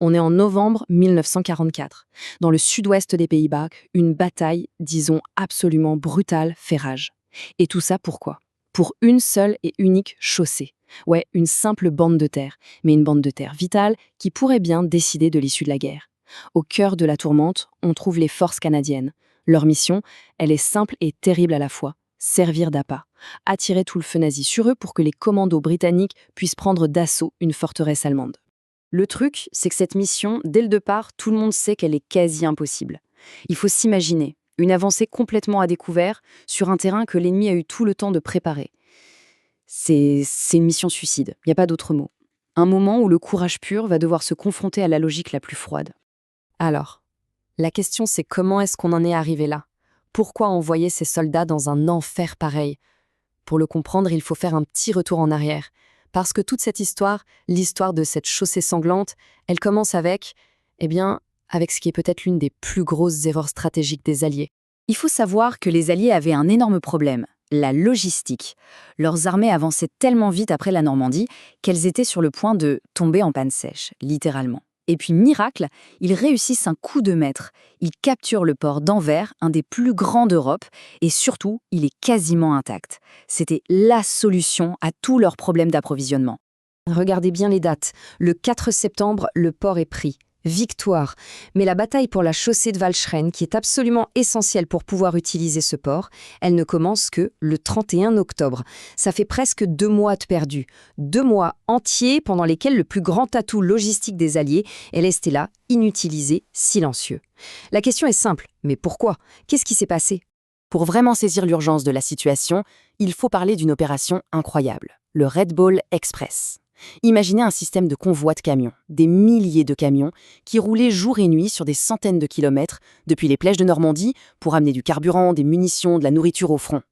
On est en novembre 1944. Dans le sud-ouest des Pays-Bas, une bataille, disons, absolument brutale fait rage. Et tout ça pourquoi? Pour une seule et unique chaussée. Ouais, une simple bande de terre, mais une bande de terre vitale qui pourrait bien décider de l'issue de la guerre. Au cœur de la tourmente, on trouve les forces canadiennes. Leur mission, elle est simple et terrible à la fois. Servir d'appât. Attirer tout le feu nazi sur eux pour que les commandos britanniques puissent prendre d'assaut une forteresse allemande. Le truc, c'est que cette mission, dès le départ, tout le monde sait qu'elle est quasi impossible. Il faut s'imaginer une avancée complètement à découvert sur un terrain que l'ennemi a eu tout le temps de préparer. C'est une mission suicide, il n'y a pas d'autre mot. Un moment où le courage pur va devoir se confronter à la logique la plus froide. Alors, la question c'est comment est-ce qu'on en est arrivé là? Pourquoi envoyer ces soldats dans un enfer pareil? Pour le comprendre, il faut faire un petit retour en arrière. Parce que toute cette histoire, l'histoire de cette chaussée sanglante, elle commence avec ce qui est peut-être l'une des plus grosses erreurs stratégiques des Alliés. Il faut savoir que les Alliés avaient un énorme problème, la logistique. Leurs armées avançaient tellement vite après la Normandie qu'elles étaient sur le point de tomber en panne sèche, littéralement. Et puis, miracle, ils réussissent un coup de maître. Ils capturent le port d'Anvers, un des plus grands d'Europe, et surtout, il est quasiment intact. C'était la solution à tous leurs problèmes d'approvisionnement. Regardez bien les dates. Le 4 septembre, le port est pris. Victoire. Mais la bataille pour la chaussée de Walcheren, qui est absolument essentielle pour pouvoir utiliser ce port, elle ne commence que le 31 octobre. Ça fait presque 2 mois de perdus. 2 mois entiers pendant lesquels le plus grand atout logistique des Alliés est resté là, inutilisé, silencieux. La question est simple, mais pourquoi? Qu'est-ce qui s'est passé? Pour vraiment saisir l'urgence de la situation, il faut parler d'une opération incroyable, le Red Ball Express. Imaginez un système de convoi de camions, des milliers de camions qui roulaient jour et nuit sur des centaines de kilomètres depuis les Plèges de Normandie pour amener du carburant, des munitions, de la nourriture au front.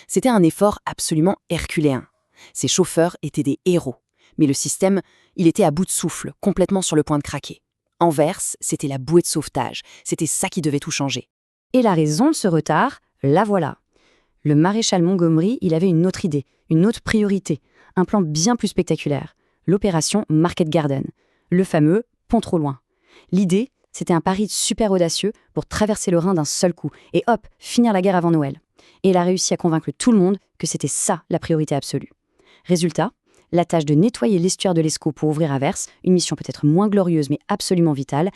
C'était un effort absolument herculéen. Ces chauffeurs étaient des héros. Mais le système, il était à bout de souffle, complètement sur le point de craquer. Anvers, c'était la bouée de sauvetage. C'était ça qui devait tout changer. Et la raison de ce retard, la voilà. Le maréchal Montgomery, il avait une autre idée, une autre priorité, un plan bien plus spectaculaire. L'opération Market Garden, le fameux pont trop loin. L'idée, c'était un pari super audacieux pour traverser le Rhin d'un seul coup et hop, finir la guerre avant Noël. Et il a réussi à convaincre tout le monde que c'était ça la priorité absolue. Résultat, la tâche de nettoyer l'estuaire de l'Escaut pour ouvrir Anvers, une mission peut-être moins glorieuse mais absolument vitale,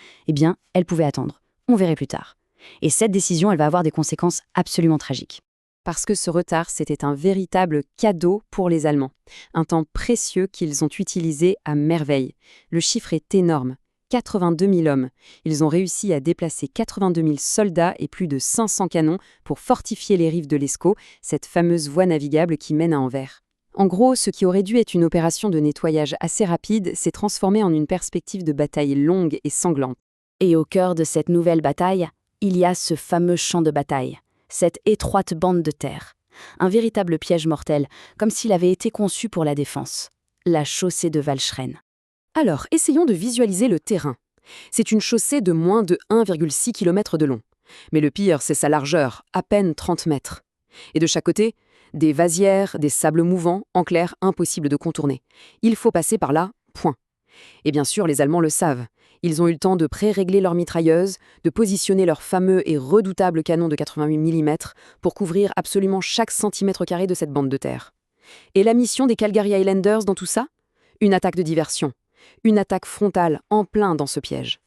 elle pouvait attendre. On verrait plus tard. Et cette décision, elle va avoir des conséquences absolument tragiques. Parce que ce retard, c'était un véritable cadeau pour les Allemands. Un temps précieux qu'ils ont utilisé à merveille. Le chiffre est énorme. 82 000 hommes. Ils ont réussi à déplacer 82 000 soldats et plus de 500 canons pour fortifier les rives de l'Escaut, cette fameuse voie navigable qui mène à Anvers. En gros, ce qui aurait dû être une opération de nettoyage assez rapide s'est transformé en une perspective de bataille longue et sanglante. Et au cœur de cette nouvelle bataille, il y a ce fameux champ de bataille. Cette étroite bande de terre. Un véritable piège mortel, comme s'il avait été conçu pour la défense. La chaussée de Walcheren. Alors, essayons de visualiser le terrain. C'est une chaussée de moins de 1,6 km de long. Mais le pire, c'est sa largeur, à peine 30 mètres. Et de chaque côté, des vasières, des sables mouvants, en clair, impossible de contourner. Il faut passer par là, point. Et bien sûr, les Allemands le savent. Ils ont eu le temps de pré-régler leurs mitrailleuses, de positionner leurs fameux et redoutables canons de 88 mm pour couvrir absolument chaque centimètre carré de cette bande de terre. Et la mission des Calgary Highlanders dans tout ça? Une attaque de diversion. Une attaque frontale, en plein dans ce piège.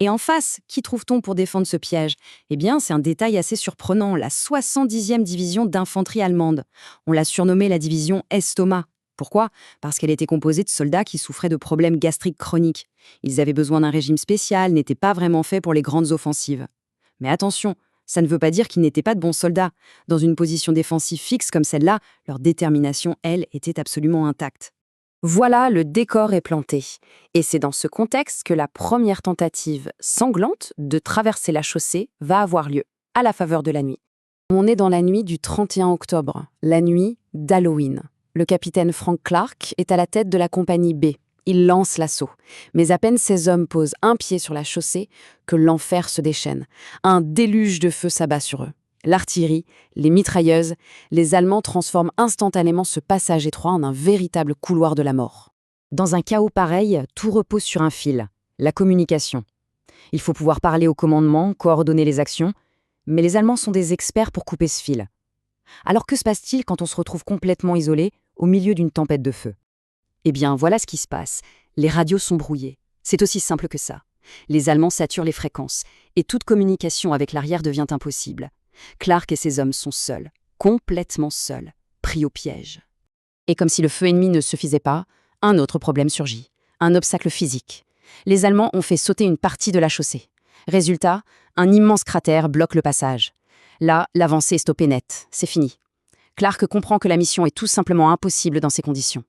Et en face, qui trouve-t-on pour défendre ce piège? C'est un détail assez surprenant, la 70e division d'infanterie allemande. On l'a surnommée la division Estomac. Pourquoi? Parce qu'elle était composée de soldats qui souffraient de problèmes gastriques chroniques. Ils avaient besoin d'un régime spécial, n'étaient pas vraiment faits pour les grandes offensives. Mais attention, ça ne veut pas dire qu'ils n'étaient pas de bons soldats. Dans une position défensive fixe comme celle-là, leur détermination, elle, était absolument intacte. Voilà, le décor est planté. Et c'est dans ce contexte que la première tentative sanglante de traverser la chaussée va avoir lieu, à la faveur de la nuit. On est dans la nuit du 31 octobre, la nuit d'Halloween. Le capitaine Frank Clark est à la tête de la compagnie B. Il lance l'assaut. Mais à peine ses hommes posent un pied sur la chaussée que l'enfer se déchaîne. Un déluge de feu s'abat sur eux. L'artillerie, les mitrailleuses, les Allemands transforment instantanément ce passage étroit en un véritable couloir de la mort. Dans un chaos pareil, tout repose sur un fil. La communication. Il faut pouvoir parler au commandement, coordonner les actions, mais les Allemands sont des experts pour couper ce fil. Alors que se passe-t-il quand on se retrouve complètement isolé, au milieu d'une tempête de feu? Eh bien, voilà ce qui se passe. Les radios sont brouillées. C'est aussi simple que ça. Les Allemands saturent les fréquences, et toute communication avec l'arrière devient impossible. Clark et ses hommes sont seuls, complètement seuls, pris au piège. Et comme si le feu ennemi ne suffisait pas, un autre problème surgit, un obstacle physique. Les Allemands ont fait sauter une partie de la chaussée. Résultat, un immense cratère bloque le passage. Là, l'avancée est stoppée net, c'est fini. Clark comprend que la mission est tout simplement impossible dans ces conditions.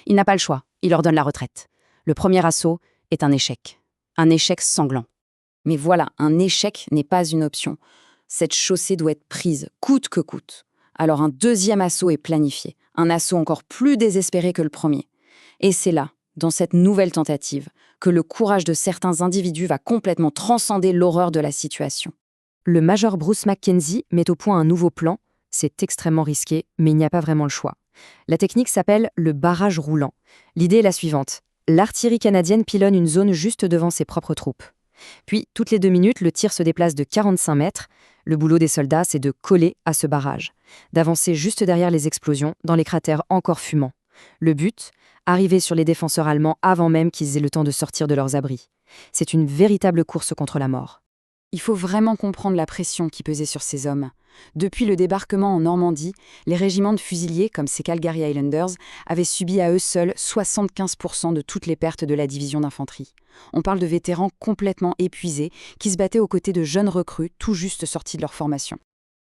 Il n'a pas le choix, il ordonne la retraite. Le premier assaut est un échec sanglant. Mais voilà, un échec n'est pas une option. Cette chaussée doit être prise, coûte que coûte. Alors un deuxième assaut est planifié, un assaut encore plus désespéré que le premier. Et c'est là, dans cette nouvelle tentative, que le courage de certains individus va complètement transcender l'horreur de la situation. Le major Bruce Mackenzie met au point un nouveau plan. C'est extrêmement risqué, mais il n'y a pas vraiment le choix. La technique s'appelle le barrage roulant. L'idée est la suivante. L'artillerie canadienne pilonne une zone juste devant ses propres troupes. Puis, toutes les 2 minutes, le tir se déplace de 45 mètres. Le boulot des soldats, c'est de coller à ce barrage, d'avancer juste derrière les explosions, dans les cratères encore fumants. Le but, arriver sur les défenseurs allemands avant même qu'ils aient le temps de sortir de leurs abris. C'est une véritable course contre la mort. Il faut vraiment comprendre la pression qui pesait sur ces hommes. Depuis le débarquement en Normandie, les régiments de fusiliers, comme ces Calgary Highlanders, avaient subi à eux seuls 75% de toutes les pertes de la division d'infanterie. On parle de vétérans complètement épuisés qui se battaient aux côtés de jeunes recrues tout juste sortis de leur formation.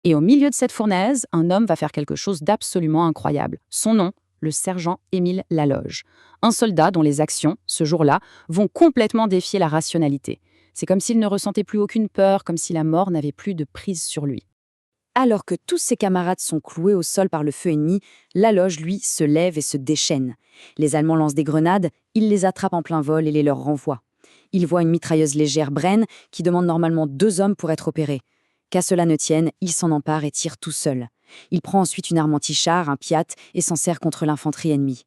Et au milieu de cette fournaise, un homme va faire quelque chose d'absolument incroyable. Son nom, le sergent Émile Laloge. Un soldat dont les actions, ce jour-là, vont complètement défier la rationalité. C'est comme s'il ne ressentait plus aucune peur, comme si la mort n'avait plus de prise sur lui. Alors que tous ses camarades sont cloués au sol par le feu ennemi, Laloge, lui, se lève et se déchaîne. Les Allemands lancent des grenades, il les attrape en plein vol et les leur renvoie. Il voit une mitrailleuse légère Bren qui demande normalement 2 hommes pour être opérés. Qu'à cela ne tienne, il s'en empare et tire tout seul. Il prend ensuite une arme anti-char, un Piat, et s'en sert contre l'infanterie ennemie.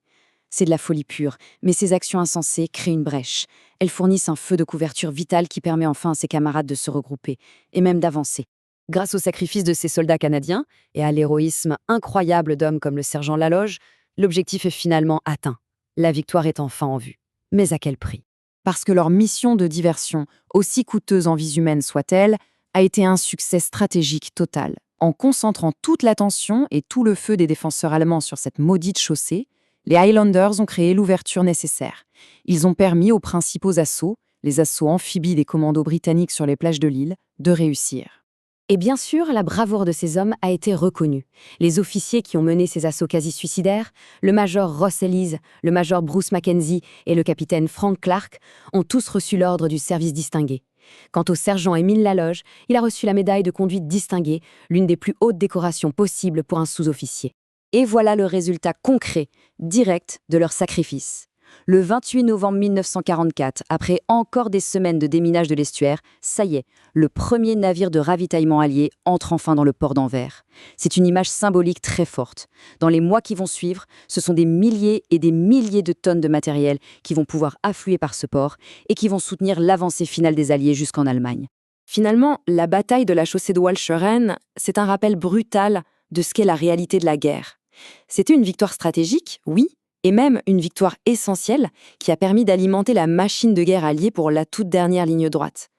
C'est de la folie pure, mais ces actions insensées créent une brèche. Elles fournissent un feu de couverture vital qui permet enfin à ses camarades de se regrouper, et même d'avancer. Grâce au sacrifice de ces soldats canadiens, et à l'héroïsme incroyable d'hommes comme le sergent Laloge, l'objectif est finalement atteint. La victoire est enfin en vue. Mais à quel prix? Parce que leur mission de diversion, aussi coûteuse en vies humaines soit-elle, a été un succès stratégique total. En concentrant toute l'attention et tout le feu des défenseurs allemands sur cette maudite chaussée, les Highlanders ont créé l'ouverture nécessaire. Ils ont permis aux principaux assauts, les assauts amphibies des commandos britanniques sur les plages de l'île, de réussir. Et bien sûr, la bravoure de ces hommes a été reconnue. Les officiers qui ont mené ces assauts quasi-suicidaires, le major Ross Ellis, le major Bruce Mackenzie et le capitaine Frank Clark, ont tous reçu l'ordre du service distingué. Quant au sergent Émile Laloge, il a reçu la médaille de conduite distinguée, l'une des plus hautes décorations possibles pour un sous-officier. Et voilà le résultat concret, direct de leur sacrifice. Le 28 novembre 1944, après encore des semaines de déminage de l'estuaire, ça y est, le premier navire de ravitaillement allié entre enfin dans le port d'Anvers. C'est une image symbolique très forte. Dans les mois qui vont suivre, ce sont des milliers et des milliers de tonnes de matériel qui vont pouvoir affluer par ce port et qui vont soutenir l'avancée finale des Alliés jusqu'en Allemagne. Finalement, la bataille de la chaussée de Walcheren, c'est un rappel brutal de ce qu'est la réalité de la guerre. C'était une victoire stratégique, oui, et même une victoire essentielle qui a permis d'alimenter la machine de guerre alliée pour la toute dernière ligne droite.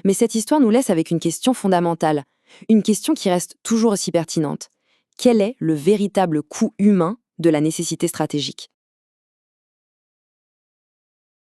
Mais cette histoire nous laisse avec une question fondamentale, une question qui reste toujours aussi pertinente. Quel est le véritable coût humain de la nécessité stratégique ?